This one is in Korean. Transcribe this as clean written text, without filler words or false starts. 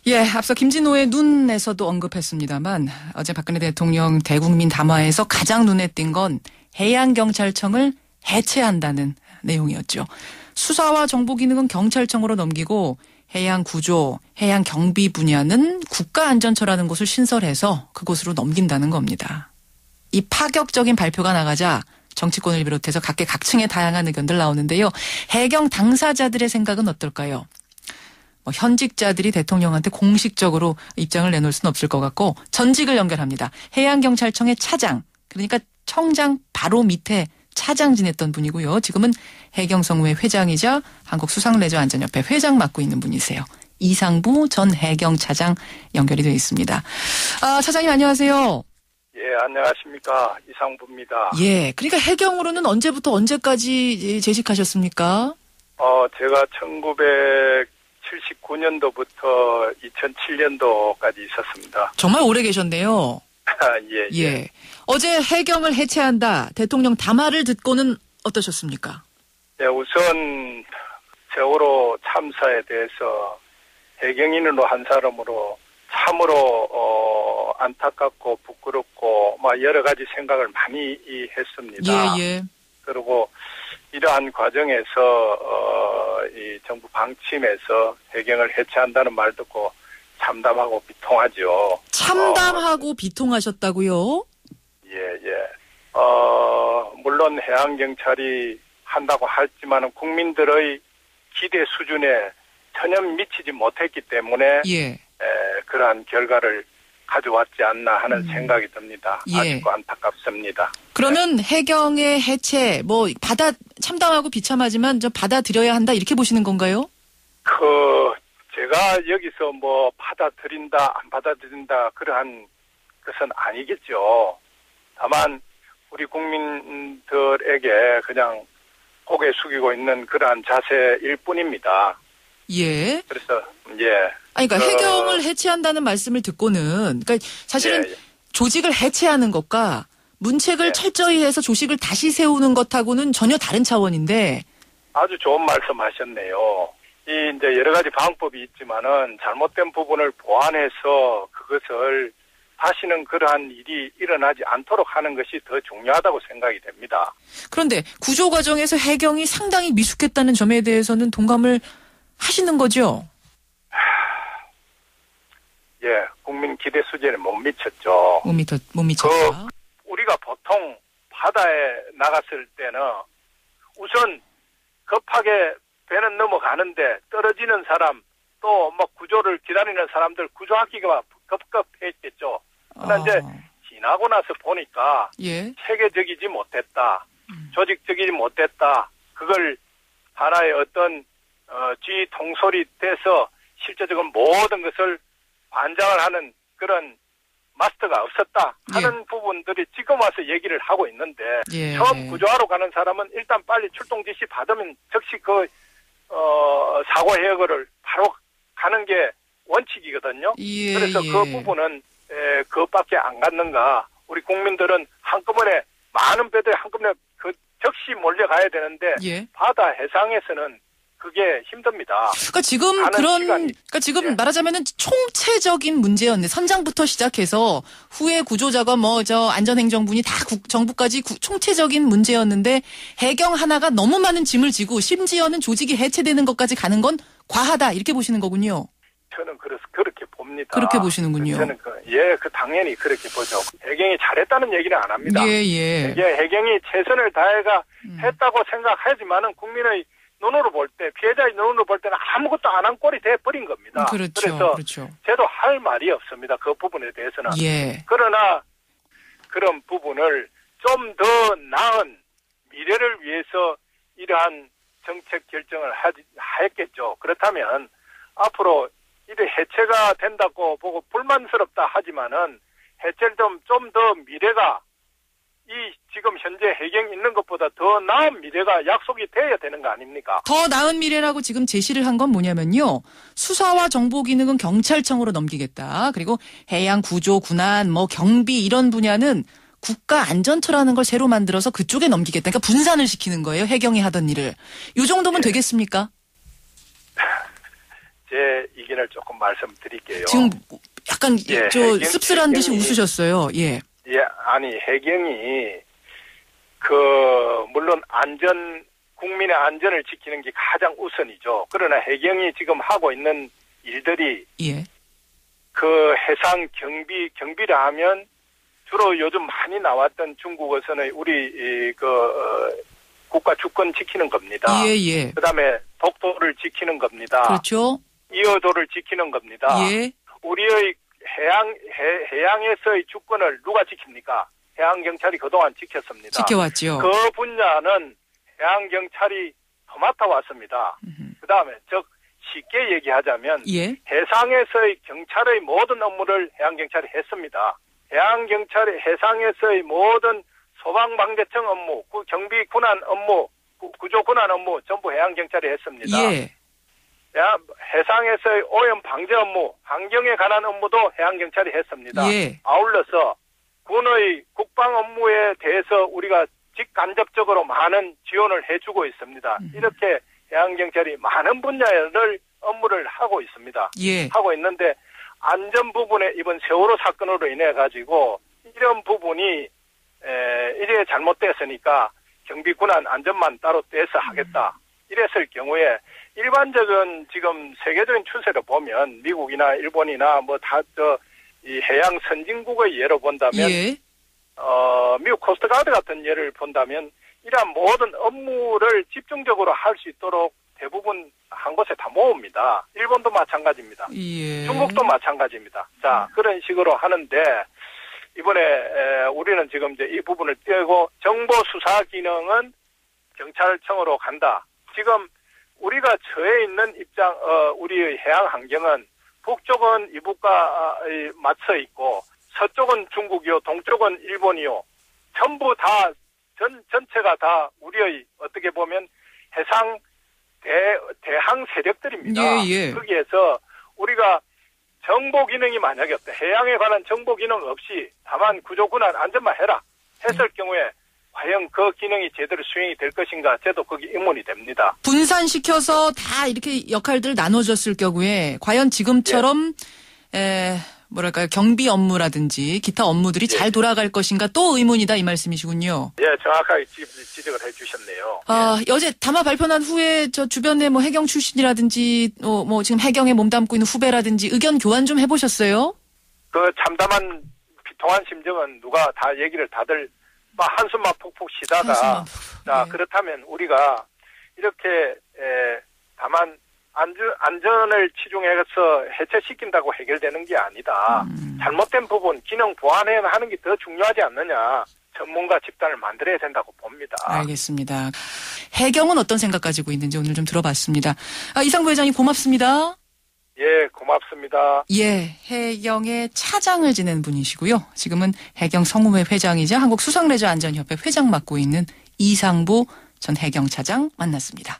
예, 앞서 김진호의 눈에서도 언급했습니다만 어제 박근혜 대통령 대국민 담화에서 가장 눈에 띈 건 해양경찰청을 해체한다는 내용이었죠. 수사와 정보 기능은 경찰청으로 넘기고 해양구조, 해양경비 분야는 국가안전처라는 곳을 신설해서 그곳으로 넘긴다는 겁니다. 이 파격적인 발표가 나가자 정치권을 비롯해서 각계각층의 다양한 의견들 나오는데요. 해경 당사자들의 생각은 어떨까요? 현직자들이 대통령한테 공식적으로 입장을 내놓을 수는 없을 것 같고 전직을 연결합니다. 해양경찰청의 차장, 그러니까 청장 바로 밑에 차장 지냈던 분이고요. 지금은 해경성무회 회장이자 한국수상레저안전협회 회장 맡고 있는 분이세요. 이상부 전 해경차장 연결이 되어 있습니다. 차장님 안녕하세요. 예, 안녕하십니까. 이상부입니다. 예, 그러니까 해경으로는 언제부터 언제까지 재직하셨습니까? 제가 1979년도부터 2007년도까지 있었습니다. 정말 오래 계셨네요. 예. 어제 해경을 해체한다. 대통령 담화를 듣고는 어떠셨습니까? 네, 우선 세월호 참사에 대해서 해경인으로 한 사람으로 참으로 안타깝고 부끄럽고 여러 가지 생각을 많이 했습니다. 예. 그리고 이러한 과정에서 이 정부 방침에서 해경을 해체한다는 말 듣고 참담하고 비통하죠. 참담하고 비통하셨다고요? 예. 물론 해양경찰이 한다고 하지만은 국민들의 기대 수준에 전혀 미치지 못했기 때문에 그러한 결과를 가져왔지 않나 하는 생각이 듭니다. 아주 안타깝습니다. 그러면 해경의 해체 참담하고 비참하지만 받아들여야 한다 이렇게 보시는 건가요? 제가 여기서 받아들인다 안 받아들인다 그러한 것은 아니겠죠. 다만 우리 국민들에게 그냥 고개 숙이고 있는 그러한 자세일 뿐입니다. 예. 그래서 그러니까 해경을 해체한다는 말씀을 듣고는 그러니까 사실은 조직을 해체하는 것과 문책을 철저히 해서 조직을 다시 세우는 것하고는 전혀 다른 차원인데. 아주 좋은 말씀하셨네요. 이제 여러 가지 방법이 있지만은 잘못된 부분을 보완해서 그것을 다시는 그러한 일이 일어나지 않도록 하는 것이 더 중요하다고 생각이 됩니다. 그런데 구조 과정에서 해경이 상당히 미숙했다는 점에 대해서는 동감을 하시는 거죠? 예, 국민 기대 수준에 못 미쳤죠. 못 미쳤다. 우리가 보통 바다에 나갔을 때는 우선 급하게 배는 넘어가는데 떨어지는 사람 또 구조를 기다리는 사람들 구조하기가 급급했겠죠. 그러나 이제 지나고 나서 보니까 체계적이지 못했다. 조직적이지 못했다. 그걸 하나의 어떤 지휘 통솔이 돼서 실제적으로 모든 것을 관장을 하는 그런 마스터가 없었다 하는 부분들이 지금 와서 얘기를 하고 있는데 처음 구조하러 가는 사람은 일단 빨리 출동 지시 받으면 즉시 사고 해결을 바로 가는 게 원칙이거든요. 그래서 그 부분은 그것밖에 안 갔는가. 우리 국민들은 한꺼번에 많은 배들이 한꺼번에 즉시 몰려가야 되는데 바다 해상에서는 그게 힘듭니다. 그러니까 지금 말하자면은 총체적인 문제였네. 선장부터 시작해서 후에 구조자가 안전행정분이 다 정부까지 총체적인 문제였는데 해경 하나가 너무 많은 짐을 지고 심지어는 조직이 해체되는 것까지 가는 건 과하다 이렇게 보시는 거군요. 저는 그렇게 봅니다. 그렇게 보시는군요. 저는 당연히 그렇게 보죠. 해경이 잘했다는 얘기는 안 합니다. 해경이 최선을 다해가 했다고 생각하지만은 국민의 눈으로 볼 때, 피해자의 눈으로 볼 때는 아무것도 안 한 꼴이 돼버린 겁니다. 그래서 저도 할 말이 없습니다. 그 부분에 대해서는. 그러나 그런 부분을 좀 더 나은 미래를 위해서 이러한 정책 결정을 했겠죠. 그렇다면 앞으로 이래 해체가 된다고 보고 불만스럽다 하지만은 해체를 좀 더 미래가 이 지금 현재 해경이 있는 것보다 더 나은 미래가 약속이 돼야 되는 거 아닙니까? 더 나은 미래라고 지금 제시를 한 건 뭐냐면요. 수사와 정보 기능은 경찰청으로 넘기겠다. 그리고 해양 구조, 군안, 경비 이런 분야는 국가안전처라는 걸 새로 만들어서 그쪽에 넘기겠다. 그러니까 분산을 시키는 거예요. 해경이 하던 일을. 이 정도면 되겠습니까? 제 의견을 조금 말씀드릴게요. 지금 약간 예, 씁쓸한 듯이 해경이- 웃으셨어요. 예. 예, 아니 해경이 물론 국민의 안전을 지키는 게 가장 우선이죠. 그러나 해경이 지금 하고 있는 일들이 예. 그 해상 경비라 하면 주로 요즘 많이 나왔던 중국에서는 우리 국가 주권 지키는 겁니다. 예. 그다음에 독도를 지키는 겁니다. 그렇죠. 이어도를 지키는 겁니다. 예. 우리의 해양에서의 주권을 누가 지킵니까? 해양경찰이 그동안 지켰습니다. 지켜왔죠. 그 분야는 해양경찰이 더 맡아왔습니다. 그 다음에 쉽게 얘기하자면 예. 해상에서의 경찰의 모든 업무를 해양경찰이 했습니다. 해상에서의 모든 소방방재청 업무, 경비군안 업무, 구조군안 업무 전부 해양경찰이 했습니다. 예. 해상에서의 오염 방제 업무, 환경에 관한 업무도 해양경찰이 했습니다. 예. 아울러서 군의 국방 업무에 대해서 우리가 직간접적으로 많은 지원을 해주고 있습니다. 이렇게 해양경찰이 많은 분야를 업무를 하고 있습니다. 예. 하고 있는데 안전 부분에 이번 세월호 사건으로 인해 가지고 이런 부분이 이래 잘못됐으니까 경비군안 안전만 따로 떼서 하겠다. 이랬을 경우에 일반적인 지금 세계적인 추세를 보면 미국이나 일본이나 이 해양 선진국의 예로 본다면 예. 미국 코스트가드 같은 예를 본다면 이러한 모든 업무를 집중적으로 할 수 있도록 대부분 한 곳에 다 모읍니다. 일본도 마찬가지입니다. 예. 중국도 마찬가지입니다. 자, 그런 식으로 하는데 이번에 우리는 지금 이제 이 부분을 떼고 정보 수사 기능은 경찰청으로 간다. 지금 우리가 처해 있는 우리의 해양 환경은 북쪽은 이북과 맞서 있고 서쪽은 중국이요, 동쪽은 일본이요. 전부 다 전체가 다 우리의 어떻게 보면 대항 세력들입니다. 예. 거기에서 우리가 정보 기능이 만약에 없다. 해양에 관한 정보 기능 없이 다만 구조군안 안전만 해라 했을 경우에 과연 그 기능이 제대로 수행이 될 것인가 저도 그게 의문이 됩니다. 분산시켜서 다 이렇게 역할들 나눠줬을 경우에 과연 지금처럼 뭐랄까요, 경비 업무라든지 기타 업무들이 잘 돌아갈 것인가 또 의문이다 이 말씀이시군요. 예, 정확하게 지적을 해주셨네요. 어제 담화 발표난 후에 저 주변에 뭐 해경 출신이라든지 뭐 지금 해경에 몸담고 있는 후배라든지 의견 교환 좀 해보셨어요? 그 참담한 비통한 심정은 누가 다 얘기를 다들 한숨만 푹푹 쉬다가 자, 예. 그렇다면 우리가 이렇게 다만 안전을 치중해서 해체시킨다고 해결되는 게 아니다. 잘못된 부분 기능 보완하는 게 더 중요하지 않느냐. 전문가 집단을 만들어야 된다고 봅니다. 알겠습니다. 해경은 어떤 생각 가지고 있는지 오늘 좀 들어봤습니다. 이상부 회장님 고맙습니다. 예, 고맙습니다. 예, 해경의 차장을 지낸 분이시고요. 지금은 해경 성우회 회장이자 한국수상레저안전협회 회장 맡고 있는 이상부 전 해경차장 만났습니다.